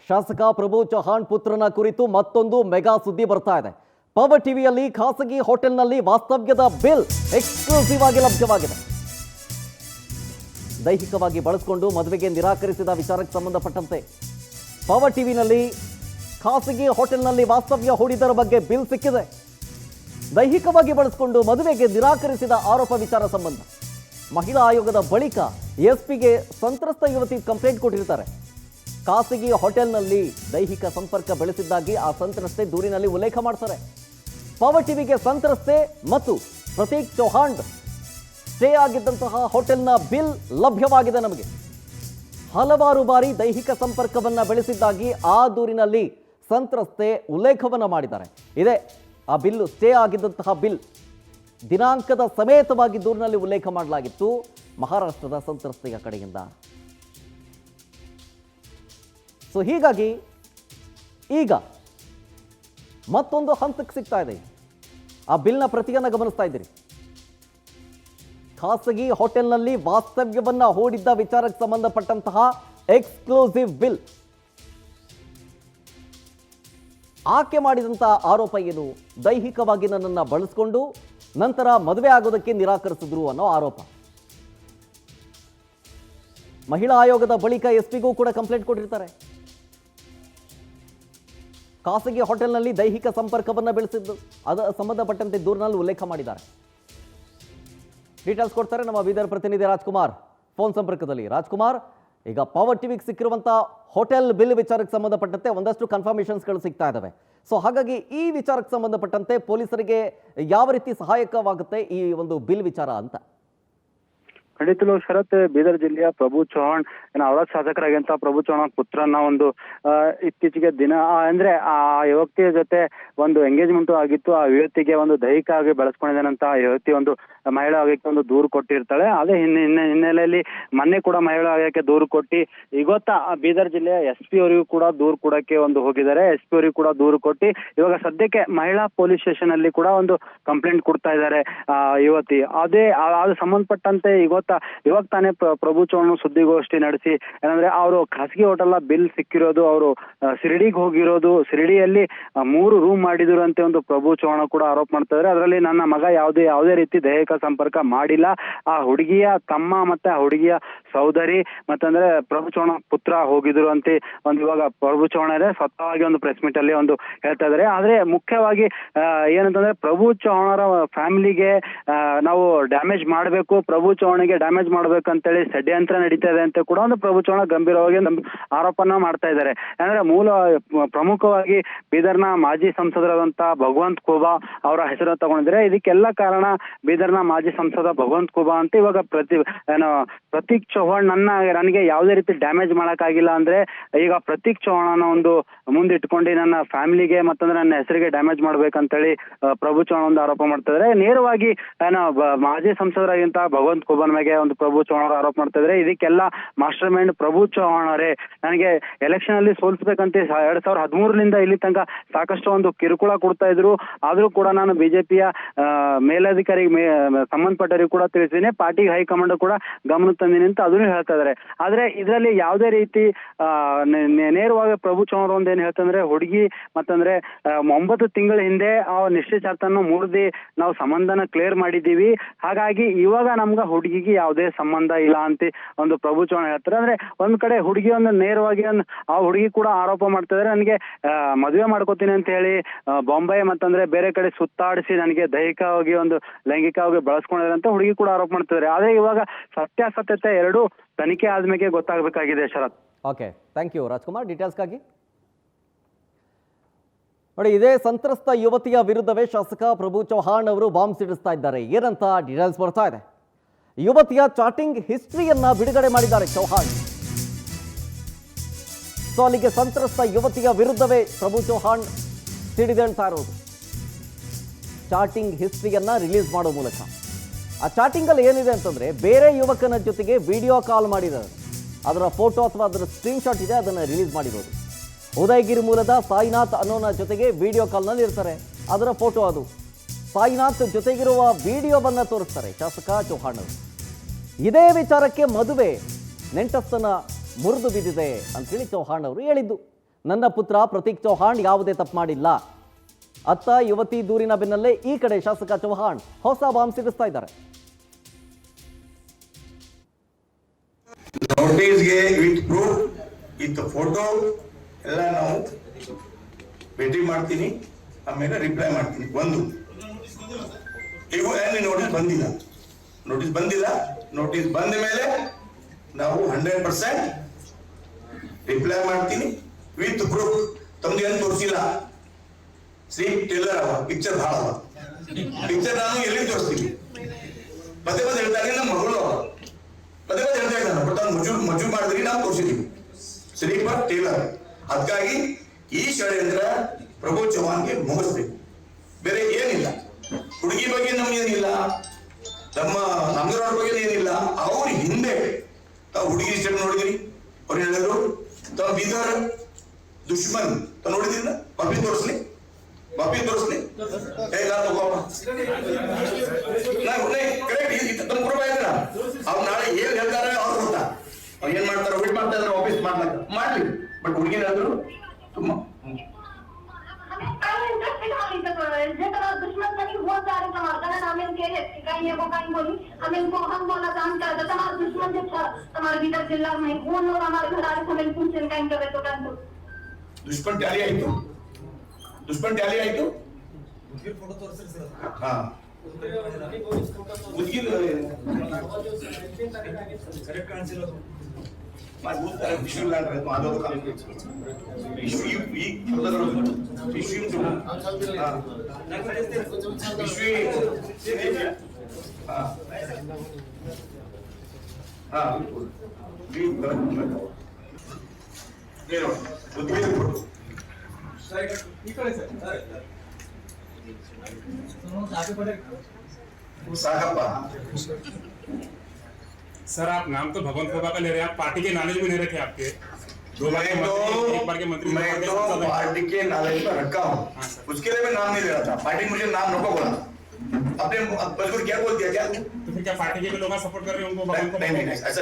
ಶಾಸಕ ಪ್ರಭು ಚೌಹಾಣ್ ಪುತ್ರನ ಕುರಿತು ಮತ್ತೊಂದು ಮೆಗಾ ಸುದ್ದಿ ಬರ್ತಾ ಇದೆ. ಪವರ್ ಟಿವಿಯಲ್ಲಿ ಖಾಸಗಿ ಹೋಟೆಲ್ನಲ್ಲಿ ವಾಸ್ತವ್ಯದ ಬಿಲ್ ಎಕ್ಸ್ಕ್ಲೂಸಿವ್ ಆಗಿ ಲಭ್ಯವಾಗಿದೆ. ದೈಹಿಕವಾಗಿ ಬಳಸಿಕೊಂಡು ಮದುವೆಗೆ ನಿರಾಕರಿಸಿದ ವಿಚಾರಕ್ಕೆ ಸಂಬಂಧಪಟ್ಟಂತೆ ಪವರ್ ಟಿವಿನಲ್ಲಿ ಖಾಸಗಿ ಹೋಟೆಲ್ನಲ್ಲಿ ವಾಸ್ತವ್ಯ ಹೂಡಿದರ ಬಗ್ಗೆ ಬಿಲ್ ಸಿಕ್ಕಿದೆ. ದೈಹಿಕವಾಗಿ ಬಳಸಿಕೊಂಡು ಮದುವೆಗೆ ನಿರಾಕರಿಸಿದ ಆರೋಪ ವಿಚಾರ ಸಂಬಂಧ ಮಹಿಳಾ ಆಯೋಗದ ಬಳಿಕ ಎಸ್ಪಿಗೆ ಸಂತ್ರಸ್ತ ಯುವತಿ ಕಂಪ್ಲೇಂಟ್ ಕೊಟ್ಟಿರ್ತಾರೆ. ಖಾಸಗಿ ಹೋಟೆಲ್ನಲ್ಲಿ ದೈಹಿಕ ಸಂಪರ್ಕ ಬೆಳೆಸಿದ್ದಾಗಿ ಆ ಸಂತ್ರಸ್ತೆ ದೂರಿನಲ್ಲಿ ಉಲ್ಲೇಖ ಮಾಡ್ತಾರೆ. ಪವರ್ ಟಿವಿಗೆ ಸಂತ್ರಸ್ತೆ ಮತ್ತು ಪ್ರತೀಕ್ ಚೌಹಾಣ್ ಸ್ಟೇ ಆಗಿದ್ದಂತಹ ಹೋಟೆಲ್ನ ಬಿಲ್ ಲಭ್ಯವಾಗಿದೆ. ನಮಗೆ ಹಲವಾರು ಬಾರಿ ದೈಹಿಕ ಸಂಪರ್ಕವನ್ನು ಬೆಳೆಸಿದ್ದಾಗಿ ಆ ದೂರಿನಲ್ಲಿ ಸಂತ್ರಸ್ತೆ ಉಲ್ಲೇಖವನ್ನು ಮಾಡಿದ್ದಾರೆ. ಇದೇ ಆ ಬಿಲ್ಲು, ಸ್ಟೇ ಆಗಿದ್ದಂತಹ ಬಿಲ್ ದಿನಾಂಕದ ಸಮೇತವಾಗಿ ದೂರಿನಲ್ಲಿ ಉಲ್ಲೇಖ ಮಾಡಲಾಗಿತ್ತು ಮಹಾರಾಷ್ಟ್ರದ ಸಂತ್ರಸ್ತೆಯ ಕಡೆಯಿಂದ. ಸೊ ಹೀಗಾಗಿ ಈಗ ಮತ್ತೊಂದು ಹಂತಕ್ಕೆ ಸಿಗ್ತಾ ಇದೆ. ಆ ಬಿಲ್ನ ಪ್ರತಿಯನ್ನು ಗಮನಿಸ್ತಾ ಇದ್ದೀರಿ. ಖಾಸಗಿ ಹೋಟೆಲ್ನಲ್ಲಿ ವಾಸ್ತವ್ಯವನ್ನ ಹೂಡಿದ್ದ ವಿಚಾರಕ್ಕೆ ಸಂಬಂಧಪಟ್ಟಂತಹ ಎಕ್ಸ್ಕ್ಲೂಸಿವ್ ಬಿಲ್. ಆಕೆ ಮಾಡಿದಂತಹ ಆರೋಪ ಏನು? ದೈಹಿಕವಾಗಿ ನನ್ನನ್ನು ಬಳಸಿಕೊಂಡು ನಂತರ ಮದುವೆ ಆಗೋದಕ್ಕೆ ನಿರಾಕರಿಸಿದ್ರು ಅನ್ನೋ ಆರೋಪ. ಮಹಿಳಾ ಆಯೋಗದ ಬಳಿಕ ಎಸ್ಪಿಗೂ ಕೂಡ ಕಂಪ್ಲೇಂಟ್ ಕೊಟ್ಟಿರ್ತಾರೆ. ಖಾಸಗಿ ಹೋಟೆಲ್ನಲ್ಲಿ ದೈಹಿಕ ಸಂಪರ್ಕವನ್ನು ಬೆಳೆಸಿದ್ದು ಅದರ ಸಂಬಂಧಪಟ್ಟಂತೆ ದೂರಿನಲ್ಲಿ ಉಲ್ಲೇಖ ಮಾಡಿದ್ದಾರೆ. ಡೀಟೇಲ್ಸ್ ಕೊಡ್ತಾರೆ ನಮ್ಮ ಬೀದರ್ ಪ್ರತಿನಿಧಿ ರಾಜ್ಕುಮಾರ್ ಫೋನ್ ಸಂಪರ್ಕದಲ್ಲಿ. ರಾಜ್ಕುಮಾರ್, ಈಗ ಪವರ್ ಟಿವಿಗೆ ಸಿಕ್ಕಿರುವಂತಹ ಹೋಟೆಲ್ ಬಿಲ್ ವಿಚಾರಕ್ಕೆ ಸಂಬಂಧಪಟ್ಟಂತೆ ಒಂದಷ್ಟು ಕನ್ಫರ್ಮೇಷನ್ಸ್ಗಳು ಸಿಗ್ತಾ ಇದ್ದಾವೆ. ಸೊ ಹಾಗಾಗಿ ಈ ವಿಚಾರಕ್ಕೆ ಸಂಬಂಧಪಟ್ಟಂತೆ ಪೊಲೀಸರಿಗೆ ಯಾವ ರೀತಿ ಸಹಾಯಕವಾಗುತ್ತೆ ಈ ಒಂದು ಬಿಲ್ ವಿಚಾರ ಅಂತ? ಖಂಡಿತಲೂ ಶರತ್, ಬೀದರ್ ಜಿಲ್ಲೆಯ ಪ್ರಭು ಚೌಹಾಣ್ ಅವರ ಶಾಸಕರಾಗಿಂತ ಪ್ರಭು ಚೌಹಾಣ್ ಪುತ್ರನ ಒಂದು ಇತ್ತೀಚೆಗೆ ದಿನ ಅಂದ್ರೆ ಆ ಯುವತಿಯ ಜೊತೆ ಒಂದು ಎಂಗೇಜ್ಮೆಂಟ್ ಆಗಿತ್ತು. ಆ ಯುವತಿಗೆ ಒಂದು ದೈಹಿಕ ಆಗಿ ಬೆಳೆಸ್ಕೊಂಡಿದ್ದಾನಂತ ಆ ಯುವತಿ ಒಂದು ಮಹಿಳಾ ಆಯೋಗಕ್ಕೆ ಒಂದು ದೂರು ಕೊಟ್ಟಿರ್ತಾಳೆ. ಅದೇ ಹಿನ್ನೆಲೆಯಲ್ಲಿ ಮೊನ್ನೆ ಕೂಡ ಮಹಿಳಾ ಆಯೋಗಕ್ಕೆ ದೂರು ಕೊಟ್ಟು ಇವತ್ತ ಬೀದರ್ ಜಿಲ್ಲೆಯ SP ಅವರಿಗೂ ಕೂಡ ದೂರು ಕೊಡಕ್ಕೆ ಒಂದು ಹೋಗಿದ್ದಾರೆ. SP ಅವರಿಗೂ ಕೂಡ ದೂರು ಕೊಟ್ಟು ಇವಾಗ ಸದ್ಯಕ್ಕೆ ಮಹಿಳಾ ಪೊಲೀಸ್ ಸ್ಟೇಷನ್ ಅಲ್ಲಿ ಕೂಡ ಒಂದು ಕಂಪ್ಲೇಂಟ್ ಕೊಡ್ತಾ ಇದ್ದಾರೆ ಯುವತಿ. ಅದು ಸಂಬಂಧಪಟ್ಟಂತೆ ಇವಾಗ ತಾನೇ ಪ್ರಭು ಚೌಹಾಣ್ ಸುದ್ದಿಗೋಷ್ಠಿ ನಡೆಸಿ ಏನಂದ್ರೆ ಅವರು ಖಾಸಗಿ ಹೋಟೆಲ್ ಬಿಲ್ ಸಿಕ್ಕಿರೋದು, ಅವರು ಶಿರಡಿಗೆ ಹೋಗಿರೋದು, ಶಿರಡಿಯಲ್ಲಿ 3 ರೂಮ್ ಮಾಡಿದ್ರು ಅಂತ ಒಂದು ಪ್ರಭು ಚೌಹಾಣ್ ಕೂಡ ಆರೋಪ ಮಾಡ್ತಾ ಇದ್ದಾರೆ. ಅದರಲ್ಲಿ ನನ್ನ ಮಗ ಯಾವುದೇ ರೀತಿ ದೈಹಿಕ ಸಂಪರ್ಕ ಮಾಡಿಲ್ಲ. ಆ ಹುಡುಗಿಯ ತಮ್ಮ ಮತ್ತೆ ಆ ಹುಡುಗಿಯ ಸಹೋದರಿ ಮತ್ತಂದ್ರೆ ಪ್ರಭು ಚೌಹಾಣ್ ಪುತ್ರ ಹೋಗಿದ್ರು ಅಂತ ಒಂದು ಇವಾಗ ಪ್ರಭು ಚೌಹಾಣ್ ಸ್ವತಃವಾಗಿ ಒಂದು ಪ್ರೆಸ್ ಮೀಟ್ ಅಲ್ಲಿ ಒಂದು ಹೇಳ್ತಾ ಇದ್ದಾರೆ. ಆದ್ರೆ ಮುಖ್ಯವಾಗಿ ಏನಂತಂದ್ರೆ ಪ್ರಭು ಚೌಹಾಣ್ ಫ್ಯಾಮಿಲಿಗೆ ನಾವು ಡ್ಯಾಮೇಜ್ ಮಾಡಬೇಕು, ಪ್ರಭು ಚೌಹಾಣ್ಗೆ ಡ್ಯಾಮೇಜ್ ಮಾಡ್ಬೇಕಂತೇಳಿ ಷಡ್ಯಂತ್ರ ನಡೀತಾ ಇದೆ ಅಂತ ಕೂಡ ಒಂದು ಪ್ರಭು ಚೌಹಾಣ್ ಗಂಭೀರವಾಗಿ ಆರೋಪನ ಮಾಡ್ತಾ ಇದ್ದಾರೆ. ಅಂದ್ರೆ ಪ್ರಮುಖವಾಗಿ ಬೀದರ್ನ ಮಾಜಿ ಸಂಸದರಾದಂತ ಭಗವಂತ ಖೂಬಾ ಅವರ ಹೆಸರನ್ನು ತಗೊಂಡಿದ್ದಾರೆ. ಇದಕ್ಕೆಲ್ಲ ಕಾರಣ ಬೀದರ್ನ ಮಾಜಿ ಸಂಸದ ಭಗವಂತ ಖೂಬಾ ಅಂತ ಇವಾಗ ಪ್ರತೀಕ್ ಚೌಹಾಣ್ ನನಗೆ ಯಾವುದೇ ರೀತಿ ಡ್ಯಾಮೇಜ್ ಮಾಡಕ್ಕಾಗಿಲ್ಲ ಅಂದ್ರೆ ಈಗ ಪ್ರತೀಕ್ ಚೌಹಾಣ್ ಒಂದು ಮುಂದಿಟ್ಕೊಂಡು ನನ್ನ ಫ್ಯಾಮಿಲಿಗೆ ಮತ್ತಂದ್ರೆ ನನ್ನ ಹೆಸರಿಗೆ ಡ್ಯಾಮೇಜ್ ಮಾಡ್ಬೇಕಂತೇಳಿ ಪ್ರಭು ಚೌಹಾಣ್ ಒಂದು ಆರೋಪ ಮಾಡ್ತಾ ಇದ್ದಾರೆ. ನೇರವಾಗಿ ಮಾಜಿ ಸಂಸದರಾಗಿಂತ ಭಗವಂತ ಖೂಬಾನ್ ಮೇಲೆ ಒಂದು ಪ್ರಭು ಚೌಹಾಣ್ ಆರೋಪ ಮಾಡ್ತಾ ಇದ್ದಾರೆ. ಇದಕ್ಕೆಲ್ಲ ಮಾಸ್ಟರ್ ಮೈಂಡ್ ಪ್ರಭು ಚೌಹಾಣ್ ಅವರೇ. ನನಗೆ ಎಲೆಕ್ಷನ್ ಅಲ್ಲಿ ಸೋಲ್ಸ್ಬೇಕಂತ 2013 ಇಲ್ಲಿ ತನಕ ಸಾಕಷ್ಟು ಒಂದು ಕಿರುಕುಳ ಕೊಡ್ತಾ ಇದ್ರು. ಆದ್ರೂ ಕೂಡ ನಾನು ಬಿಜೆಪಿಯ ಮೇಲಧಿಕಾರಿಗೆ ಸಂಬಂಧಪಟ್ಟವರಿಗೆ ಕೂಡ ತಿಳಿಸಿದ್ದೀನಿ, ಪಾರ್ಟಿ ಹೈಕಮಾಂಡ್ ಕೂಡ ಗಮನ ತಂದಿನಿ ಅಂತ ಅದನ್ನು ಹೇಳ್ತಾ ಇದಾರೆ. ಆದ್ರೆ ಇದರಲ್ಲಿ ಯಾವುದೇ ರೀತಿ ನೇರವಾಗಿ ಪ್ರಭು ಚೌಹಾಣ್ ಒಂದ್ ಏನ್ ಹೇಳ್ತಂದ್ರೆ ಹುಡುಗಿ ಮತ್ತಂದ್ರೆ 9 ತಿಂಗಳ ಹಿಂದೆ ಆ ನಿಶ್ಚಿತಾರ್ಥನ ಮುರಿದಿ ನಾವು ಸಂಬಂಧನ ಕ್ಲಿಯರ್ ಮಾಡಿದ್ದೀವಿ. ಹಾಗಾಗಿ ಇವಾಗ ನಮ್ಗ ಹುಡುಗಿಗೆ ಯಾವುದೇ ಸಂಬಂಧ ಇಲ್ಲ ಅಂತ ಒಂದು ಪ್ರಭು ಚೌಹಾಣ್ ಹೇಳ್ತಾರೆ. ಅಂದ್ರೆ ಒಂದ್ ಕಡೆ ಹುಡುಗಿ ಒಂದು ನೇರವಾಗಿ ಆ ಹುಡುಗಿ ಕೂಡ ಆರೋಪ ಮಾಡ್ತಾ ಇದಾರೆ, ನನಗೆ ಮದುವೆ ಮಾಡ್ಕೋತೀನಿ ಅಂತ ಹೇಳಿ ಬಾಂಬೆ ಮತ್ತಂದ್ರೆ ಬೇರೆ ಕಡೆ ಸುತ್ತಾಡಿಸಿ ನನಗೆ ದೈಹಿಕವಾಗಿ ಒಂದು ಲೈಂಗಿಕವಾಗಿ ಬಳಸ್ಕೊಂಡಿದ್ದಾರೆ ಅಂತ ಹುಡುಗಿ ಕೂಡ ಆರೋಪ ಮಾಡ್ತಿದ್ದಾರೆ. ಆದ್ರೆ ಇವಾಗ ಸತ್ಯಾಸತ್ಯತೆ ಎರಡು ತನಿಖೆ ಆದ್ಮೇಲೆ ಗೊತ್ತಾಗಬೇಕಾಗಿದೆ Sharath. Okay, thank you Rajkumar ಡೀಟೇಲ್ಸ್ಗಾಗಿ. ನೋಡಿ, ಇದೇ ಸಂತ್ರಸ್ತ ಯುವತಿಯ ವಿರುದ್ಧವೇ ಶಾಸಕ ಪ್ರಭು ಚೌಹಾಣ್ ಅವರು ಬಾಂಬ್ ಸಿಡಿಸ್ತಾ ಇದ್ದಾರೆ. ಏನಂತ ಡೀಟೇಲ್ಸ್ ಬರ್ತಾ ಇದೆ. ಯುವತಿಯ ಚಾಟಿಂಗ್ ಹಿಸ್ಟ್ರಿಯನ್ನ ಬಿಡುಗಡೆ ಮಾಡಿದ್ದಾರೆ ಚೌಹಾಣ್. ಸೊ ಅಲ್ಲಿಗೆ ಸಂತ್ರಸ್ತ ಯುವತಿಯ ವಿರುದ್ಧವೇ ಪ್ರಭು ಚೌಹಾಣ್ ಸಿಡಿದೇಳ್ತಾ ಇರೋದು. ಚಾಟಿಂಗ್ ಹಿಸ್ಟ್ರಿಯನ್ನ ರಿಲೀಸ್ ಮಾಡೋ ಮೂಲಕ ಆ ಚಾಟಿಂಗ್ ಅಲ್ಲಿ ಏನಿದೆ ಅಂತಂದ್ರೆ ಬೇರೆ ಯುವಕನ ಜೊತೆಗೆ ವಿಡಿಯೋ ಕಾಲ್ ಮಾಡಿದ್ದಾರೆ. ಅದರ ಫೋಟೋ ಅಥವಾ ಅದರ ಸ್ಕ್ರೀನ್ಶಾಟ್ ಇದೆ, ಅದನ್ನು ರಿಲೀಸ್ ಮಾಡಿರೋದು. ಉದಯಗಿರಿ ಮೂಲದ ಸಾಯಿನಾಥ್ ಅನ್ನೋನ ಜೊತೆಗೆ ವಿಡಿಯೋ ಕಾಲ್ನಲ್ಲಿ ಇರ್ತಾರೆ, ಅದರ ಫೋಟೋ ಅದು. ಸಾಯಿನಾಥ್ ಜೊತೆಗಿರುವ ವಿಡಿಯೋವನ್ನು ತೋರಿಸ್ತಾರೆ ಶಾಸಕ ಚೌಹಾಣ್ ಅವರು. ಇದೇ ವಿಚಾರಕ್ಕೆ ಮದುವೆ ನೆಂಟಸ್ತನ ಮುರಿದು ಬಿದ್ದಿದೆ ಅಂತೇಳಿ ಚೌಹಾಣ್ ಅವರು ಹೇಳಿದ್ದು. ನನ್ನ ಪುತ್ರ ಪ್ರತೀಕ್ ಚೌಹಾಣ್ ಯಾವುದೇ ತಪ್ಪು ಮಾಡಿಲ್ಲ. ಅತ್ತ ಯುವತಿ ದೂರಿನ ಬೆನ್ನಲ್ಲೇ ಈ ಕಡೆ ಶಾಸಕ ಚೌಹಾಣ್ ಹೊಸ ಬಾಂಬ್ ಸಿಡಿಸ್ತಾ ಇದ್ದಾರೆ. ನೋಟಿಸ್ಗೆ ವಿತ್ ಪ್ರೂಫ್ ವಿತ್ ಫೋಟೋ ಎಲ್ಲ ನಾವು ಭೇಟಿ ಮಾಡ್ತೀನಿ, ಆಮೇಲೆ ರಿಪ್ಲೈ ಮಾಡ್ತೀನಿ. ಒಂದು ಇವು ನೋಟಿಸ್ ಬಂದಿಲ್ಲ, ನೋಟಿಸ್ ಬಂದ ಮೇಲೆ ನಾವು 100% ರಿಪ್ಲೈ ಮಾಡ್ತೀನಿ ವಿತ್ ಪ್ರೂಫ್. ತಮ್ಗೆ ಏನು ತೋರಿಸಿಲ್ಲ, ಶ್ರೀ ಟೇಲರ್ ಅವ, ಪಿಕ್ಚರ್ ಭಾಳ ಅವ, ಪಿಕ್ಚರ್ ನಾನು ಎಲ್ಲಿ ತೋರಿಸ್ತೀನಿ. ಪದೇ ಹೇಳ್ತಾರೆ ನಮ್ಮ ಮಗಳು ಪದೇ ಹೇಳ್ತಾ ಇದ್ದಾನೆ, ಬಟ್ ಅವ್ನು ಮಜೂರ್ ಮಾಡಿದ್ರಿ ನಾವು ತೋರಿಸಿದೀವಿ ಶ್ರೀಪರ್ ಟೇಲರ್. ಅದಕ್ಕಾಗಿ ಈ ಷಡ್ಯಂತ್ರ ಪ್ರಭು ಚೌಹಾಣ್ಗೆ ಮುಗಿಸ್ಬೇಕು, ಬೇರೆ ಏನಿಲ್ಲ. ಹುಡುಗಿ ಬಗ್ಗೆ ನಮ್ಗೇನಿಲ್ಲ, ನಮ್ಮ ನಮ್ಗರವ್ರ ಬಗ್ಗೆ ಏನಿಲ್ಲ. ಅವ್ರ ಹಿಂದೆ ತಾವು ಹುಡುಗಿ ಸ್ಟೆಪ್ ನೋಡಿದಿರಿ, ಅವ್ರು ಹೇಳಿದ್ರು ತಾವು ಬೀದರ್ ದುಶ್ಮನ್ ತಾವು ನೋಡಿದಿಲ್ಲ. ಬಾಪಿ ತೋರಿಸ್ಲಿ ಹೇಗ ತಗೋಪ್ಪ ಕರೆಕ್ಟ್ ತಮ್ಮ ಕುರುಬ ಇದ್ರ. ಅವ್ರು ನಾಳೆ ಏನ್ ಹೇಳ್ತಾರೆ ಅವ್ರು ಗೊತ್ತಾ, ಅವ್ರು ಏನ್ ಮಾಡ್ತಾರೆ ವೇಟ್ ಮಾಡ್ತಾ ಇದ್ರೆ ಆಫೀಸ್ ಮಾಡ್ಲಿ. ಬಟ್ ಹುಡುಗಿನ ಹೇಳಿದ್ರು ತುಂಬಾ दुश्मन नहीं बहुत सारे समर्थन हमें के कहीं वो कहीं बोली हमें को हम बोला काम कर देता हमारा दुश्मन जब हमारे भीतर जिला में कौन और हमारे घर आए हमें पूछन कहीं करे तो कर दो. दुश्मन ट्याली आयतु फोटो तोರಿಸ್ರಿ ಸರ್. ಹಾ ಉದ್ಗಿರ್ ಕರೆಕ್ಟ್ ಕಾಣಿಸಿಲ್ಲ ನಾನು ಉತ್ತರ ವಿಶ್ವ ಲ್ಯಾಂಡ್ ರೈತ ಮಾಡೋದು ಕಾಣಿಸ್ತು. ವಿಶ್ವ ಈ ಪದಗಳು ವಿಶ್ವ सर आप नाम तो भगवंत खोबा का ले रहे हैं, आप पार्टी के नॉलेज भी नहीं रखे आपके. एक बार के मंत्री मैं तो पार्टी के नॉलेज पर रखा हूँ, उसके लिए मैं नाम नहीं ले रहा था. पार्टी मुझे नाम नको बोला, अपने मजबूर क्या बोल दिया क्या? तो फिर क्या पार्टी के लोग सपोर्ट कर रहे हैं उनको? नहीं ऐसा